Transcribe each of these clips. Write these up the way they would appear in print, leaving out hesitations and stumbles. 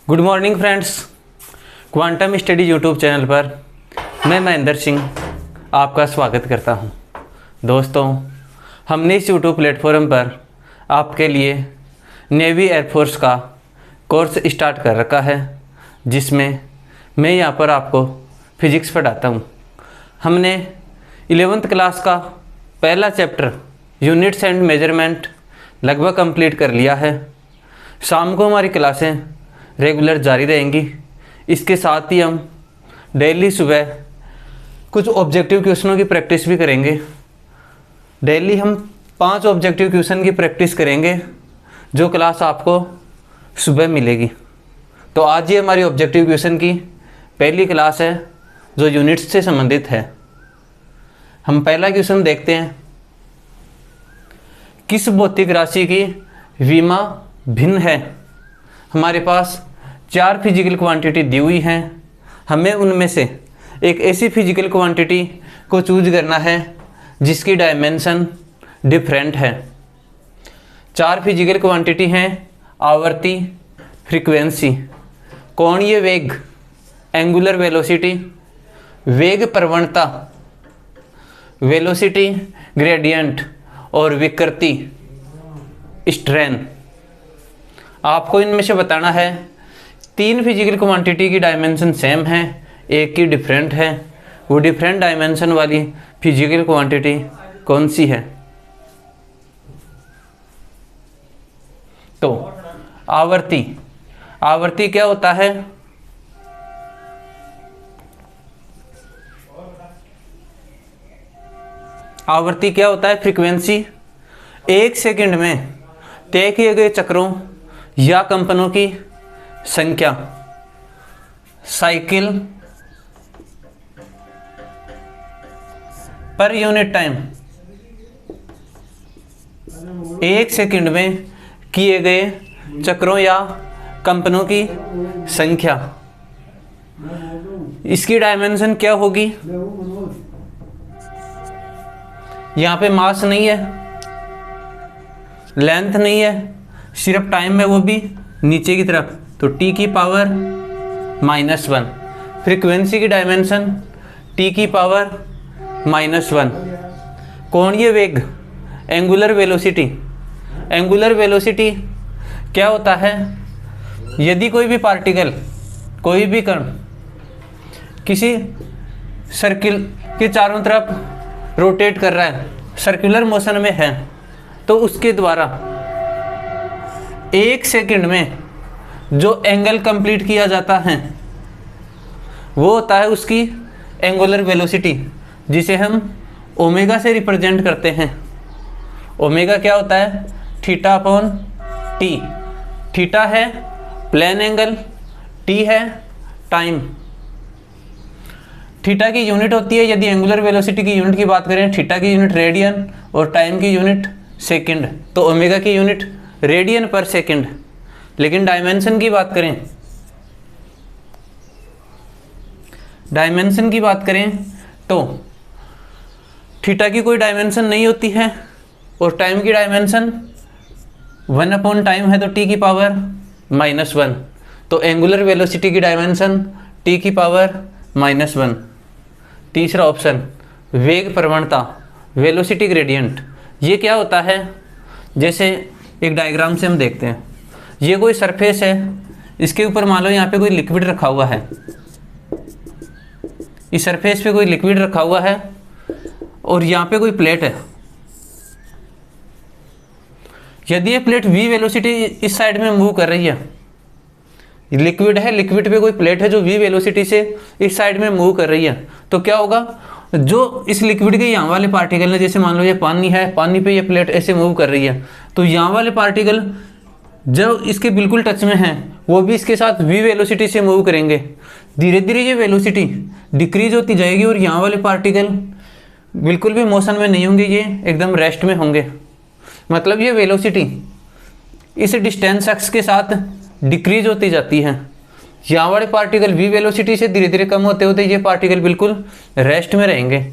Good morning friends, quantum study YouTube channel पर मैं महेंद्र सिंह आपका स्वागत करता हूं। दोस्तों, हमने इस यूट्यूब प्लेटफॉर्म पर आपके लिए नेवी एयरफोर्स का कोर्स स्टार्ट कर रखा है, जिसमें मैं यहां पर आपको फिजिक्स पढ़ाता हूं। हमने 11th क्लास का पहला चैप्टर यूनिट्स एंड मेजरमेंट लगभग कंप्लीट कर लिया है। शाम को हमारी क्लासें रेगुलर जारी रहेंगी। इसके साथ ही हम डेली सुबह कुछ ऑब्जेक्टिव क्वेश्चनों की प्रैक्टिस भी करेंगे। डेली हम 5 ऑब्जेक्टिव क्वेश्चन की प्रैक्टिस करेंगे, जो क्लास आपको सुबह मिलेगी। तो आज ये हमारी ऑब्जेक्टिव क्वेश्चन की पहली क्लास है, जो यूनिट्स से संबंधित है। हम पहला क्वेश्चन देखते हैं। किस भौतिक राशि की विमा भिन्न है? हमारे पास 4 फिजिकल क्वांटिटी दी हुई हैं। हमें उनमें से एक ऐसी फिजिकल क्वांटिटी को चूज करना है जिसकी डायमेंशन डिफरेंट है। 4 फिजिकल क्वांटिटी हैं: आवर्ती, फ्रीक्वेंसी, कोणीय वेग, एंगुलर वेलोसिटी, वेग प्रवणता, वेलोसिटी ग्रेडियंट और विकृति स्ट्रेन। आपको इनमें से बताना है। 3 फिजिकल क्वांटिटी की डायमेंशन सेम है, एक की डिफरेंट है। वो डिफरेंट डायमेंशन वाली फिजिकल क्वांटिटी कौन सी है? तो आवर्ती। आवर्ती क्या होता है? आवर्ती क्या होता है? फ्रीक्वेंसी 1 सेकंड में तय किए गए चक्रों या कंपनों की संख्या, cycle per unit time. 1 second में किए गए चक्रों या कंपनों की संख्या। इसकी डायमेंशन क्या होगी? यहां पे मास नहीं है, लेंथ नहीं है, सिर्फ टाइम है, वो भी नीचे की तरफ। तो t की पावर -1। फ्रीक्वेंसी की डायमेंशन t की पावर -1। कोणीय वेग, एंगुलर वेलोसिटी। एंगुलर वेलोसिटी क्या होता है? यदि कोई भी पार्टिकल, कोई भी कण किसी सर्किल के चारों तरफ रोटेट कर रहा है, सर्कुलर मोशन में है, तो उसके द्वारा 1 सेकंड में जो एंगल कंप्लीट किया जाता है वो होता है उसकी एंगुलर वेलोसिटी, जिसे हम ओमेगा से रिप्रेजेंट करते हैं। ओमेगा क्या होता है? Theta upon T. थीटा है प्लेन एंगल, टी है टाइम। थीटा की यूनिट होती है, यदि एंगुलर वेलोसिटी की यूनिट की बात करें, थीटा की यूनिट रेडियन और टाइम की यूनिट सेकंड। तो ओमेगा की यूनिट रेडियन पर सेकंड। लेकिन डायमेंशन की बात करें, डायमेंशन की बात करें तो थीटा की कोई डायमेंशन नहीं होती है, और टाइम की डायमेंशन 1 अपॉन टाइम है, तो t की पावर -1। तो एंगुलर वेलोसिटी की डायमेंशन t की पावर -1। तीसरा ऑप्शन, वेग प्रवणता, वेलोसिटी ग्रेडियंट। ये क्या होता है? जैसे एक डायग्राम से हम देखते हैं। ये कोई सरफेस है, इसके ऊपर मान लो यहाँ पे कोई लिक्विड रखा हुआ है। इस सरफेस पे कोई लिक्विड रखा हुआ है और यहाँ पे कोई प्लेट है। यदि ये प्लेट v वेलोसिटी इस साइड में मूव कर रही है, लिक्विड है, लिक्विड पे कोई प्लेट है जो v वेलोसिटी से इस साइड में मूव कर रही है, तो क्या होगा? जो इस लिक्विड के यहाँ वाले पार्टिकल ने, जैसे मान लो ये पानी है, पानी पे ये प्लेट ऐसे मूव कर रही है, तो यहाँ वाले पार्टिकल जो इसके बिल्कुल टच में हैं वो भी इसके साथ v वेलोसिटी से मूव करेंगे। धीरे धीरे ये वेलोसिटी डिक्रीज होती जाएगी और यहाँ वाले पार्टिकल बिल्कुल भी मोशन में नहीं होंगे, ये एकदम रेस्ट में होंगे। मतलब ये वेलोसिटी इस डिस्टेंस x के साथ डिक्रीज होती जाती है। यहाँ वाले पार्टिकल v वेलोसिटी से धीरे धीरे कम होते होते ये पार्टिकल बिल्कुल रेस्ट में रहेंगे।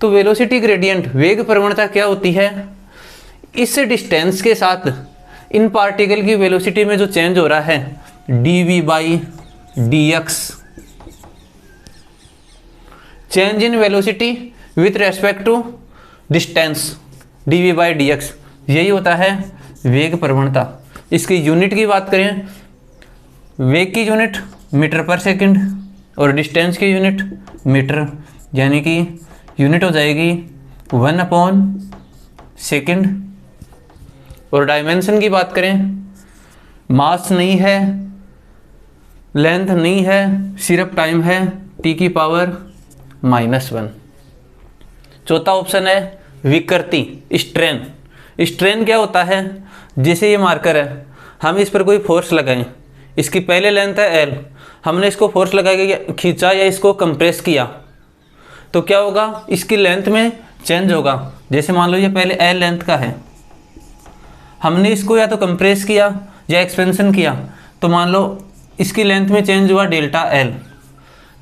तो वेलोसिटी ग्रेडियंट, वेग प्रवणता क्या होती है? इस डिस्टेंस के साथ इन पार्टिकल की वेलोसिटी में जो चेंज हो रहा है dv/dx, change in velocity with respect to distance dv/dx, यही होता है वेग प्रवणता। इसकी यूनिट की बात करें, वेग की यूनिट मीटर पर सेकंड और डिस्टेंस की यूनिट मीटर, यानी कि यूनिट हो जाएगी 1/सेकंड। और डायमेंशन की बात करें, मास नहीं है, लेंथ नहीं है, सिर्फ टाइम है, T⁻⁻1। चौथा ऑप्शन है विकृति, स्ट्रेन। स्ट्रेन क्या होता है, जैसे ये मार्कर है, हम इस पर कोई फोर्स लगाएं, इसकी पहले लेंथ है L, हमने इसको फोर्स लगा के खींचा या इसको कंप्रेस किया तो क्या होगा, इसकी लेंथ में चेंज होगा। जैसे मान लो ये पहले L लेंथ का है, हमने इसको या तो कंप्रेस किया या एक्सपेंशन किया तो मान लो इसकी लेंथ में चेंज हुआ ΔL।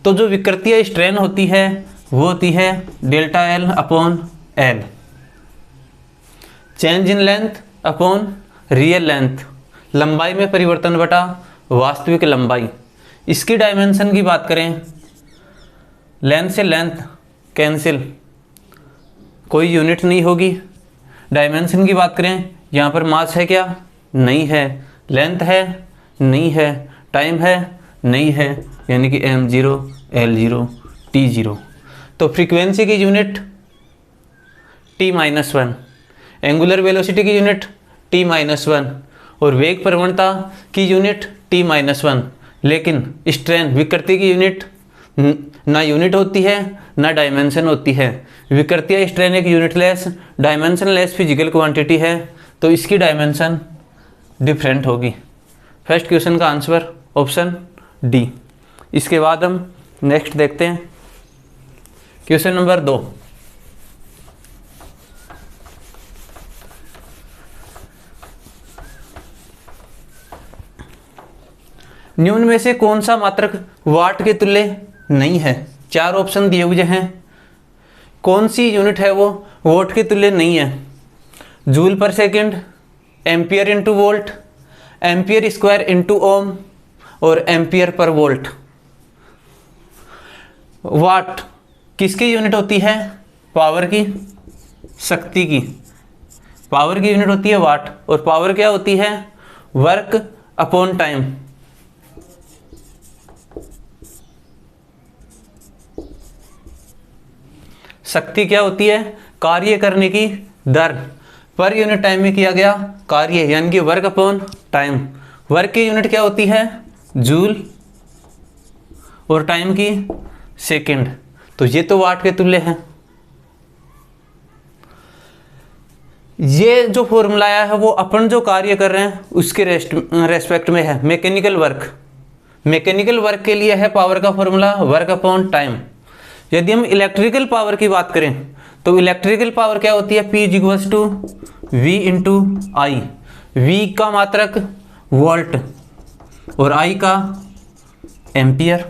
तो जो विकृति या स्ट्रेन होती है वो होती है ΔL/L, change in length upon real length, लंबाई में परिवर्तन बटा वास्तविक लंबाई। इसकी डायमेंशन की बात करें, लेंथ से लेंथ कैंसिल, कोई यूनिट नहीं होगी। डायमेंशन की बात करें, यहाँ पर मास है क्या, नहीं है, लेंथ है नहीं है, टाइम है नहीं है, यानी कि m0 l0 t0। तो फ्रीक्वेंसी की यूनिट t-1, एंगुलर वेलोसिटी की यूनिट t-1 और वेग प्रवणता की यूनिट t-1। लेकिन स्ट्रेन विकृति की यूनिट ना यूनिट होती है ना डायमेंशन होती है। विकृति या स्ट्रेन एक यूनिटलेस डायमेंशनलेस फिजिकल क्वांटिटी है, तो इसकी डायमेंशन डिफरेंट होगी। फर्स्ट क्वेश्चन का आंसर ऑप्शन डी। इसके बाद हम नेक्स्ट देखते हैं क्वेश्चन नंबर 2। निम्न में से कौन सा मात्रक वाट के तुल्य नहीं है। 4 ऑप्शन दिए हुए हैं, कौन सी यूनिट है वो वोल्ट के तुल्य नहीं है। Joule per second, ampere into volt, ampere square into ohm और एम्पियर पर वोल्ट। वाट किसकी यूनिट होती है, पावर की, शक्ति की। पावर की यूनिट होती है वाट, और पावर क्या होती है, वर्क अपॉन टाइम। शक्ति क्या होती है, कार्य करने की दर, पर यूनिट टाइम में किया गया कार्य, यानी कि वर्क अपॉन टाइम। वर्क की यूनिट क्या होती है, जूल, और टाइम की सेकंड। तो ये तो वाट के तुल्य है। ये जो फॉर्मूला आया है वो अपन जो कार्य कर रहे हैं उसके रेस्पेक्ट में है। मैकेनिकल वर्क, मैकेनिकल वर्क के लिए है पावर का फॉर्मूला वर्क अपॉन टाइम। यदि हम इलेक्ट्रिकल पावर की बात करें तो इलेक्ट्रिकल पावर क्या होती है, P = V × I। V का मात्रक वोल्ट और I का एम्पियर,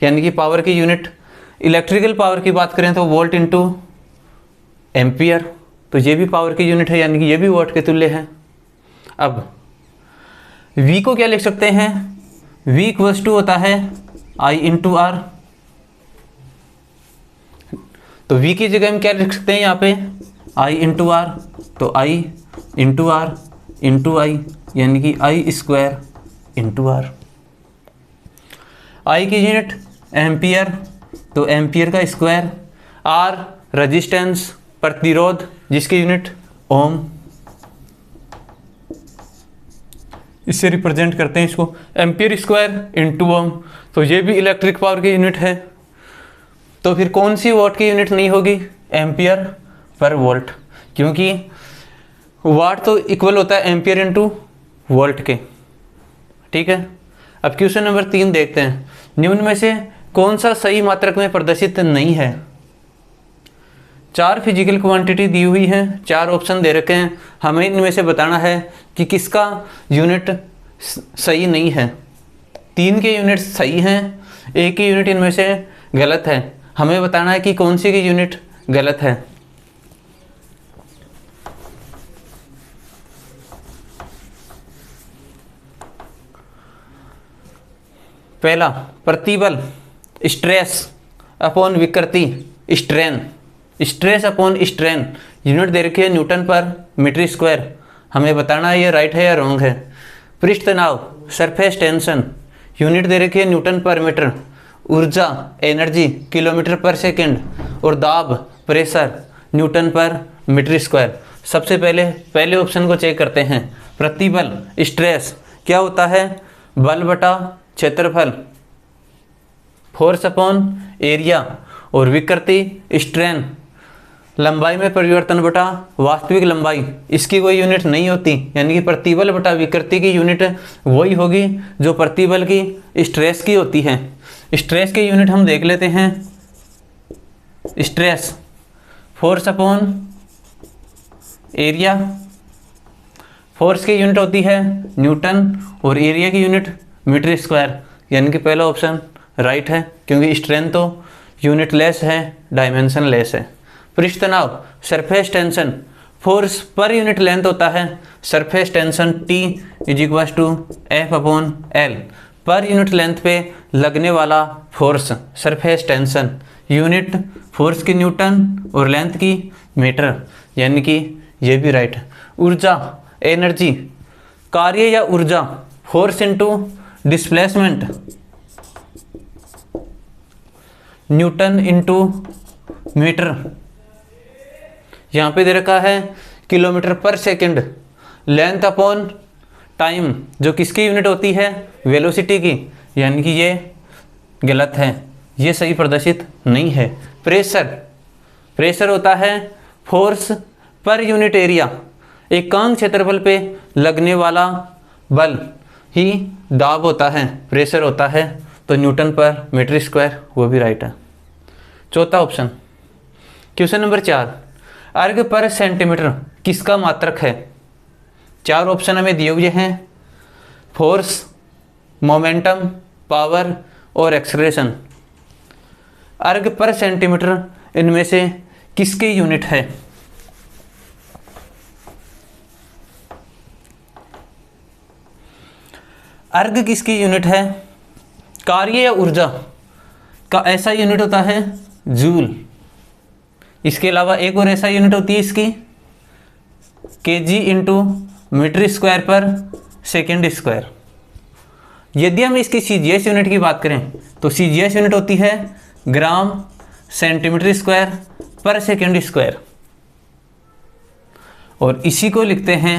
यानी कि पावर की यूनिट इलेक्ट्रिकल पावर की बात करें तो वोल्ट इंटू एम्पियर। तो ये भी पावर की यूनिट है, यानी कि ये भी वोल्ट के तुल्य है। अब V को क्या लिख सकते हैं, V = होता है I × R। तो V की जगह हम क्या लिख सकते हैं यहाँ पे, I × R। तो I × R × I, यानी कि I² × R। I की यूनिट एम्पियर, तो एम्पियर का स्क्वायर। R रेजिस्टेंस, प्रतिरोध, जिसकी यूनिट ओम। इससे रिप्रेजेंट करते हैं इसको, एम्पियर स्क्वायर × ओम। तो ये भी इलेक्ट्रिक पावर की यूनिट है। तो फिर कौन सी वाट की यूनिट नहीं होगी, एम्पियर पर वोल्ट, क्योंकि वाट तो इक्वल होता है एम्पियर इंटू वोल्ट के। ठीक है। अब क्वेश्चन नंबर 3 देखते हैं, निम्न में से कौन सा सही मात्रक में प्रदर्शित नहीं है। 4 फिजिकल क्वांटिटी दी हुई हैं, 4 ऑप्शन दे रखे हैं, हमें इनमें से बताना है कि किसका यूनिट सही नहीं है। 3 के यूनिट सही हैं, 1 की यूनिट इनमें से गलत है। हमें बताना है कि कौन सी की यूनिट गलत है। पहला प्रतिबल स्ट्रेस अपॉन विकृति strain, stress upon strain unit दे रखी है न्यूटन पर मीटर स्क्वायर, हमें बताना है ये राइट है या रॉन्ग है। पृष्ठ तनाव सरफेस टेंशन यूनिट दे रखी है न्यूटन पर मीटर, ऊर्जा एनर्जी किलोमीटर पर सेकंड और दाब प्रेशर न्यूटन पर मीटर स्क्वायर। सबसे पहले ऑप्शन को चेक करते हैं। प्रतिबल स्ट्रेस क्या होता है, बल बटा क्षेत्रफल फोर्स अपॉन एरिया, और विकृति स्ट्रेन लंबाई में परिवर्तन बटा वास्तविक लंबाई, इसकी कोई यूनिट नहीं होती, यानी कि प्रतिबल बटा विकृति की यूनिट वही होगी जो प्रतिबल की स्ट्रेस की होती है। स्ट्रेस की यूनिट हम देख लेते हैं। Stress force upon area, force की यूनिट होती है न्यूटन और एरिया की यूनिट मीटर स्क्वायर, यानी कि पहला ऑप्शन राइट है, क्योंकि स्ट्रेन तो यूनिट लेस है, डायमेंशन लेस है। पृष्ठ तनाव surface tension force per unit length होता है, surface tension T = F/L, per unit length पे लगने वाला force surface tension, unit force की न्यूटन और लेंथ की मीटर, यानी कि ये भी राइट है। ऊर्जा एनर्जी कार्य या ऊर्जा force into displacement newton into metre, यहाँ पे दे रखा है किलोमीटर पर सेकंड। लेंथ अपॉन टाइम जो किसकी यूनिट होती है, वेलोसिटी की, यानी कि ये गलत है, ये सही प्रदर्शित नहीं है। प्रेशर होता है फोर्स पर यूनिट एरिया, एकांक क्षेत्रफल पे लगने वाला बल ही दाब होता है, प्रेशर होता है, तो न्यूटन पर मीटर स्क्वायर, वो भी राइट है। चौथा ऑप्शन क्वेश्चन नंबर 4, अर्ग पर सेंटीमीटर किसका मात्रक है। 4 ऑप्शन हमें दिए हुए हैं, फोर्स, मोमेंटम, पावर और एक्सेलरेशन। अर्ग पर सेंटीमीटर इनमें से किसकी यूनिट है। अर्ग किसकी यूनिट है, कार्य या ऊर्जा का ऐसा यूनिट होता है जूल, इसके अलावा एक और ऐसा यूनिट होती है इसकी kg × मीटर स्क्वायर पर सेकेंड स्क्वायर। यदि हम इसकी CGS यूनिट की बात करें तो CGS यूनिट होती है ग्राम सेंटीमीटर स्क्वायर पर सेकेंड स्क्वायर, और इसी को लिखते हैं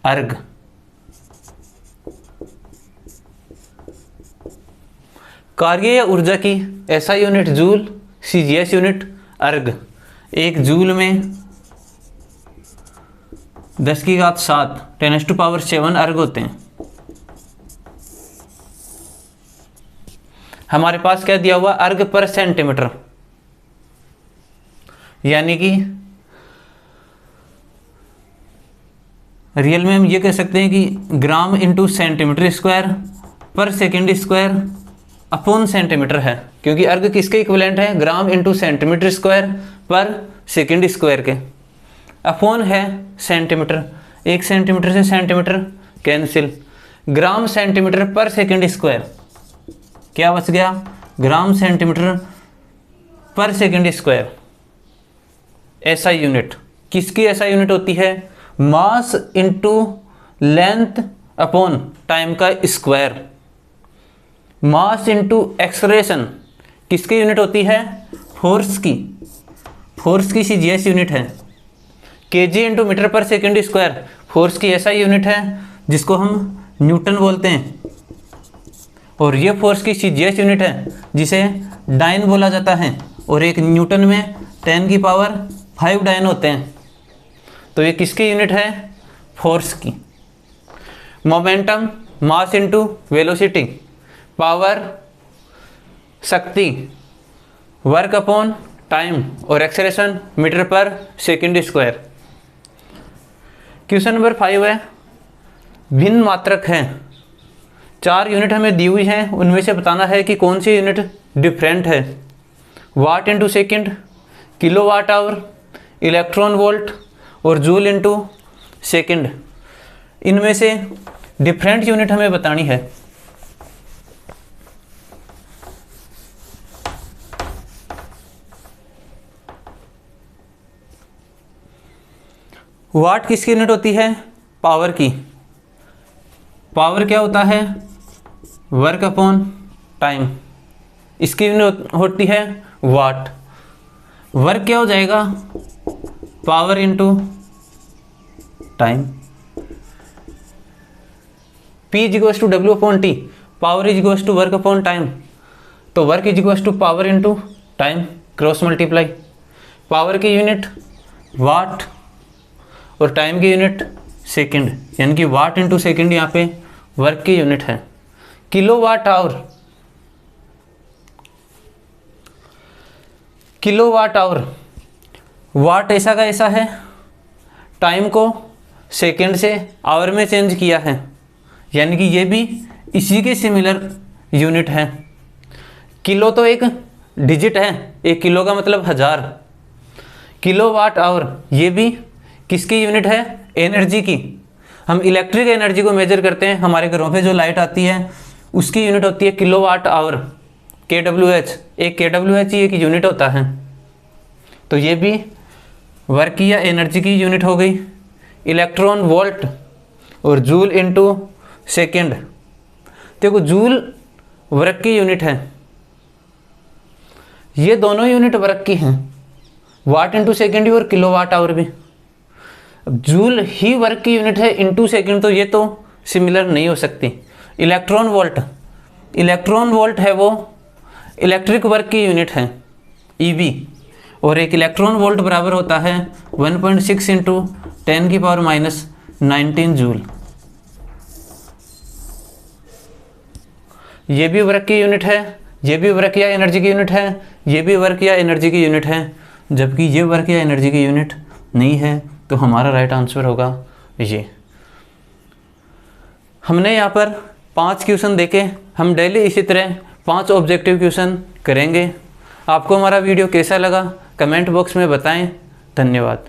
अर्ग। कार्य या ऊर्जा की ऐसा यूनिट जूल, CGS यूनिट अर्ग। एक जूल में 10⁷ 10⁻⁷ अर्ग होते हैं। हमारे पास क्या दिया हुआ, अर्ग पर सेंटीमीटर, यानी कि रियल में हम ये कह सकते हैं कि ग्राम × सेंटीमीटर स्क्वायर पर सेकेंड स्क्वायर अपॉन सेंटीमीटर है, क्योंकि अर्ग किसके इक्विवेलेंट है, ग्राम × सेंटीमीटर स्क्वायर पर सेकेंड स्क्वायर के, अपॉन है सेंटीमीटर, 1 सेंटीमीटर से सेंटीमीटर कैंसिल, ग्राम सेंटीमीटर पर सेकेंड स्क्वायर, क्या बच गया, ग्राम सेंटीमीटर पर सेकेंड स्क्वायर। ऐसा यूनिट किसकी ऐसा यूनिट होती है, mass into length upon time का स्क्वायर। मास इंटू एक्सेलरेशन किसकी यूनिट होती है, फोर्स की CGS यूनिट है। kg × मीटर पर सेकेंड स्क्वायर फोर्स की ऐसा यूनिट है जिसको हम न्यूटन बोलते हैं, और ये फोर्स की CGS यूनिट है जिसे डाइन बोला जाता है, और एक न्यूटन में 10⁵ डाइन होते हैं। तो ये किसकी यूनिट है, फोर्स की। Momentum mass into velocity, power शक्ति, वर्क अपॉन टाइम, और एक्सेलरेशन मीटर पर सेकेंड स्क्वायर। क्वेश्चन नंबर 5 है, भिन्न मात्रक हैं। 4 यूनिट हमें दी हुई हैं, उनमें से बताना है कि कौन सी यूनिट डिफरेंट है। Watt into second, kilowatt hour, electron volt और जूल इंटू सेकेंड। इनमें से डिफरेंट यूनिट हमें बतानी है। वाट किसकी यूनिट होती है? पावर की। पावर क्या होता है? Work upon time. इसकी यूनिट होती है वाट। वर्क क्या हो जाएगा? Power into time. P is equals to W upon T. Power is equals to work upon time, तो work is equals to power into time, cross multiply. Power की unit watt और time की unit second, यानी कि वाट into second यहाँ पे work की unit है। किलोवाट आवर, किलोवाट आवर, वाट ऐसा का ऐसा है, टाइम को सेकंड से आवर में चेंज किया है, यानी कि ये भी इसी के सिमिलर यूनिट है। किलो तो एक डिजिट है, एक किलो का मतलब 1000। किलोवाट आवर ये भी किसकी यूनिट है? एनर्जी की। हम इलेक्ट्रिक एनर्जी को मेजर करते हैं, हमारे घरों पे जो लाइट आती है उसकी यूनिट होती है किलोवाट आवर, KWH। एक KWH ही एक यूनिट होता है, तो ये भी वर्क या एनर्जी की यूनिट हो गई। इलेक्ट्रॉन वोल्ट और जूल इनटू सेकेंड, देखो जूल वर्क की यूनिट है, ये दोनों यूनिट वर्क की हैं, वाट इनटू सेकेंड भी और किलोवाट आवर भी। अब जूल ही वर्क की यूनिट है इनटू सेकेंड, तो ये तो सिमिलर नहीं हो सकती। इलेक्ट्रॉन वोल्ट, इलेक्ट्रॉन वोल्ट है वो इलेक्ट्रिक वर्क की यूनिट है EV, और एक इलेक्ट्रॉन वोल्ट बराबर होता है 1.6 इंटू 10⁻⁻19 जूल। ये भी वर्क की यूनिट है, ये भी वर्क या एनर्जी की यूनिट है, ये भी वर्क या एनर्जी की यूनिट है, जबकि ये वर्क या एनर्जी की यूनिट नहीं है, तो हमारा राइट आंसर होगा ये। हमने यहाँ पर 5 क्वेश्चन देखे, हम डेली इसी तरह 5 ऑब्जेक्टिव क्वेश्चन करेंगे। आपको हमारा वीडियो कैसा लगा कमेंट बॉक्स में बताएं। धन्यवाद।